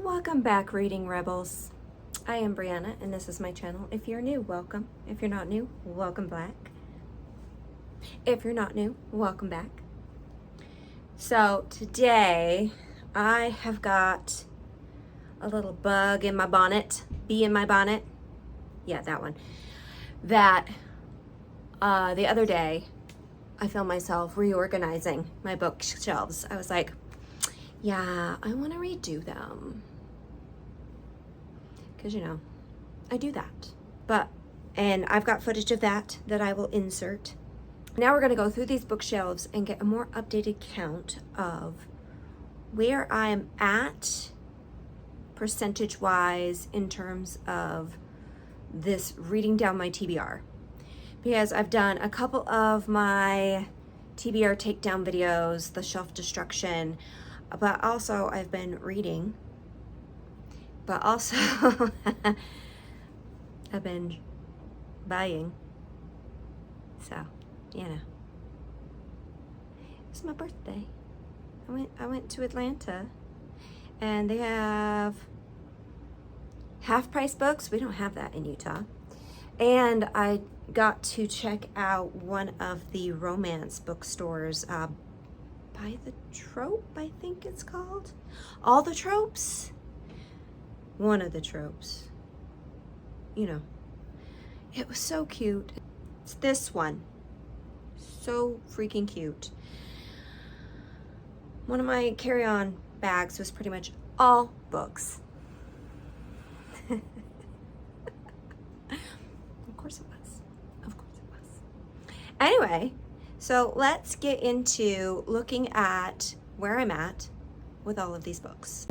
Welcome back, Reading Rebels. I am Brianna, and this is my channel. If you're new, welcome. If you're not new, welcome back. If you're not new, welcome back. So today, I have got a little bug in my bonnet, bee in my bonnet. Yeah, that one. That the other day, I found myself reorganizing my bookshelves. I was like, yeah, I want to redo them. Because, you know, I do that. And I've got footage of that I will insert. Now we're going to go through these bookshelves and get a more updated count of where I'm at percentage-wise in terms of this reading down my TBR. Because I've done a couple of my TBR takedown videos, the shelf destruction, but also I've been reading, but also I've been buying. So, you know, it's my birthday. I went to Atlanta, and they have half-price books. We don't have that in Utah. And I got to check out one of the romance bookstores, By the Trope, I think it's called. All the Tropes. One of the tropes. You know. It was so cute. It's this one. So freaking cute. One of my carry-on bags was pretty much all books. Of course it was. Of course it was. Anyway, so let's get into looking at where I'm at with all of these books.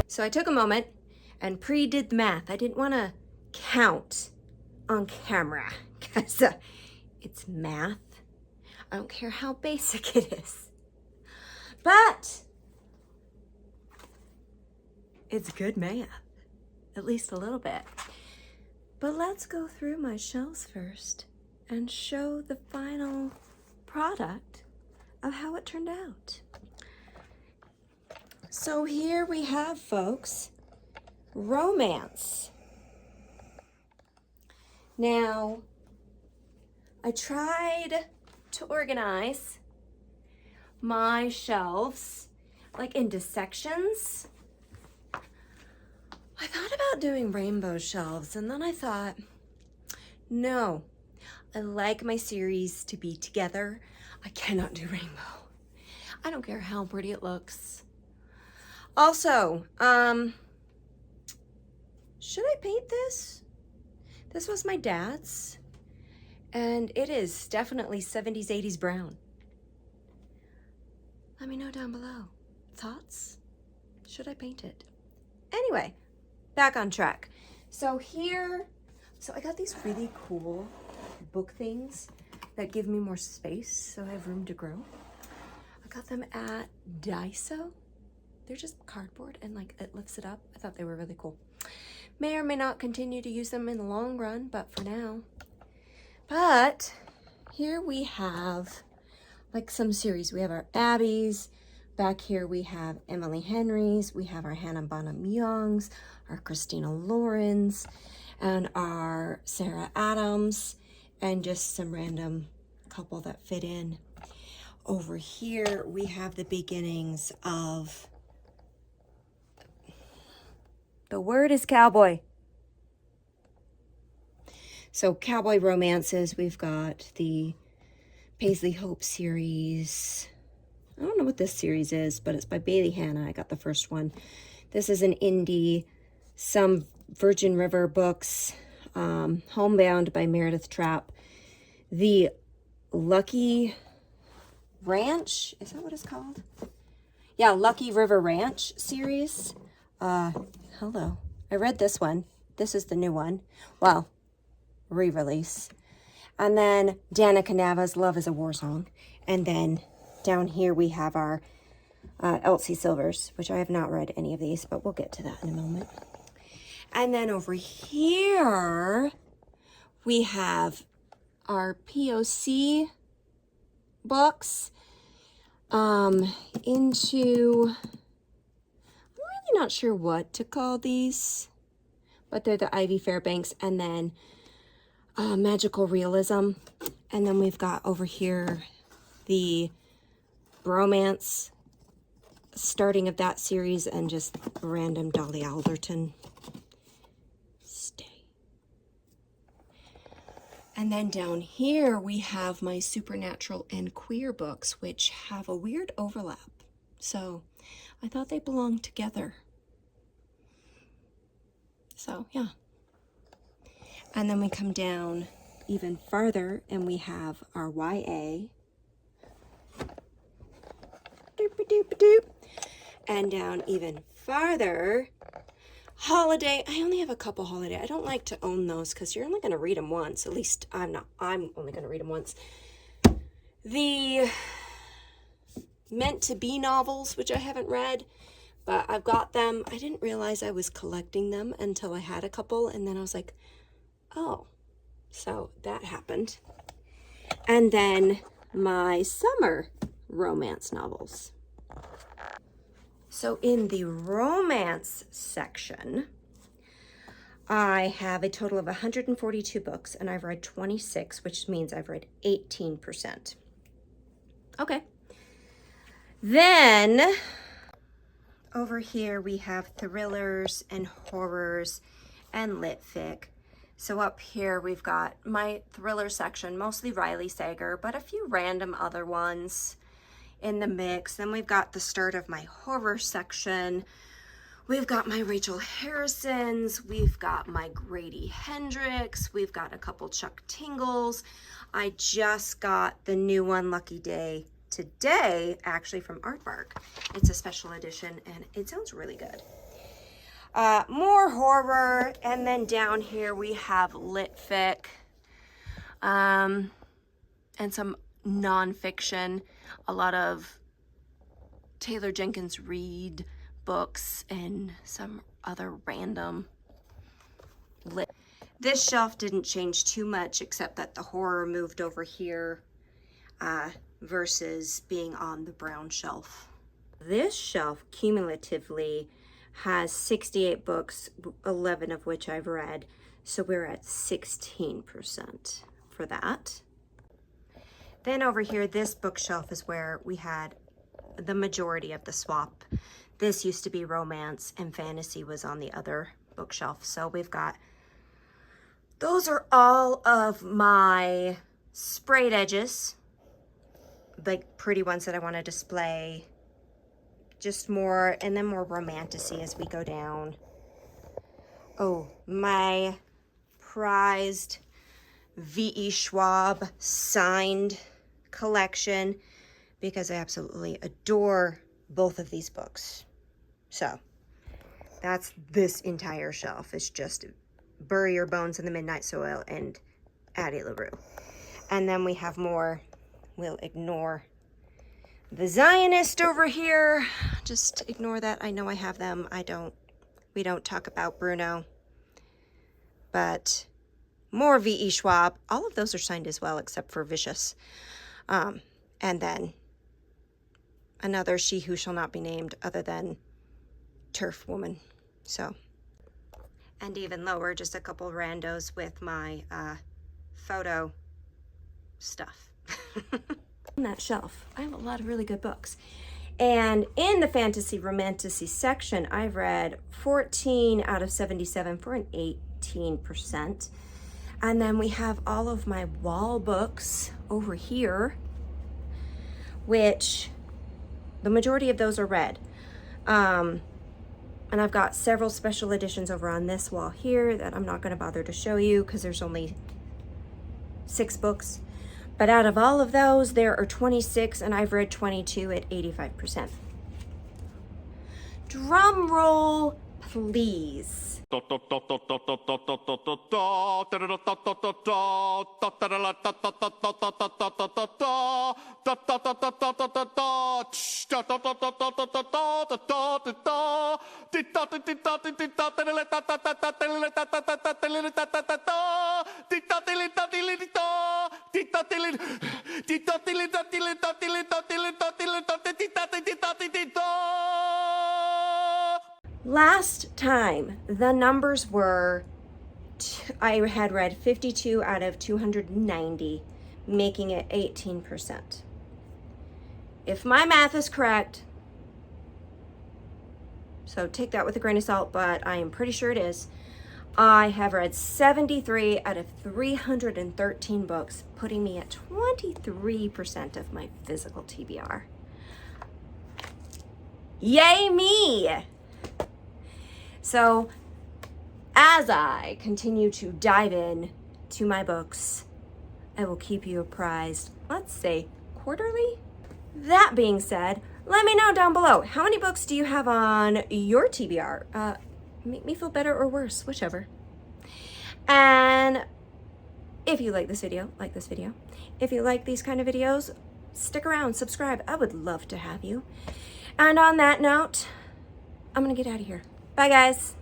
So I took a moment and pre-did the math. I didn't want to count on camera because it's math. I don't care how basic it is. But it's good math, at least a little bit. But let's go through my shelves first and show the final product of how it turned out. So here we have, folks, romance. Now, I tried to organize my shelves like into sections. I thought about doing rainbow shelves, and then I thought, no, I like my series to be together. I cannot do rainbow. I don't care how pretty it looks. Also, should I paint this? This was my dad's, and it is definitely 70s, 80s brown. Let me know down below. Thoughts? Should I paint it? Anyway, back on track. So I got these really cool book things that give me more space so I have room to grow. I got them at Daiso. They're just cardboard and like it lifts it up. I thought they were really cool. May or may not continue to use them in the long run, but for now. But here we have like some series. We have our Abby's. Back here we have Emily Henry's. We have our Hannah Bonham Young's, our Christina Lauren's, and our Sarah Adams, and just some random couple that fit in. Over here we have the beginnings of, the word is cowboy. So cowboy romances, we've got the Paisley Hope series. I don't know what this series is, but it's by Bailey Hannah. I got the first one. This is an indie, some Virgin River books, Homebound by Meredith Trapp. The Lucky Ranch, is that what it's called? Yeah, Lucky River Ranch series. Hello. I read this one. This is the new one. Well, re-release. And then Danica Nava's Love is a War Song. And then down here we have our Elsie Silvers, which I have not read any of these, but we'll get to that in a moment. And then over here we have our POC books into, I'm really not sure what to call these, but they're the Ivy Fairbanks, and then Magical Realism. And then we've got over here the Bromance starting of that series, and just random Dolly Alderton. Stay. And then down here we have my supernatural and queer books, which have a weird overlap. So I thought they belonged together. So yeah. And then we come down even farther and we have our YA. Doop-a-doop-a-doop. And down even farther, holiday. I only have a couple holiday. I don't like to own those because you're only going to read them once. At least I'm only going to read them once. The Meant to Be novels, which I haven't read, but I've got them. I didn't realize I was collecting them until I had a couple, and then I was like, oh, so that happened. And then my summer romance novels. So in the romance section, I have a total of 142 books, and I've read 26, which means I've read 18%. Okay. Then over here we have thrillers and horrors and lit fic. So up here we've got my thriller section, mostly Riley Sager, but a few random other ones in the mix. Then we've got the start of my horror section. We've got my Rachel Harrisons. We've got my Grady Hendrix. We've got a couple Chuck Tingles. I just got the new one, Lucky Day, today, actually from Aardvark. It's a special edition and it sounds really good. More horror, and then down here we have lit fic, and some nonfiction, a lot of Taylor Jenkins Reid books and some other random lit. This shelf didn't change too much except that the horror moved over here versus being on the brown shelf. This shelf cumulatively has 68 books, 11 of which I've read. So we're at 16% for that. Then over here, this bookshelf is where we had the majority of the swap. This used to be romance and fantasy was on the other bookshelf. So we've got, those are all of my sprayed edges, like pretty ones that I want to display. Just more, and then more romantasy as we go down. Oh, my prized V.E. Schwab signed collection, because I absolutely adore both of these books. So that's this entire shelf. It's just Bury Your Bones in the Midnight Soil and Addie LaRue. And then we have more. We'll ignore the Zionist over here. Just ignore that. I know I have them. We don't talk about Bruno. But more V.E. Schwab. All of those are signed as well, except for Vicious. And then another She Who Shall Not Be Named, other than Turf Woman. So, and even lower, just a couple randos with my photo stuff. On that shelf, I have a lot of really good books. And in the fantasy romantasy section, I've read 14 out of 77 for an 18%. And then we have all of my wall books over here, which the majority of those are read. And I've got several special editions over on this wall here that I'm not going to bother to show you because there's only 6 books. But out of all of those, there are 26, and I've read 22 at 85%. Drum roll, please. Last time, the numbers were, I had read 52 out of 290, making it 18%. If my math is correct, so take that with a grain of salt, but I am pretty sure it is, I have read 73 out of 313 books, putting me at 23% of my physical TBR. Yay me! So, as I continue to dive in to my books, I will keep you apprised, let's say, quarterly? That being said, let me know down below, how many books do you have on your TBR? Make me feel better or worse, whichever. And if you like this video, like this video. If you like these kind of videos, stick around, subscribe. I would love to have you. And on that note, I'm gonna get out of here. Bye, guys.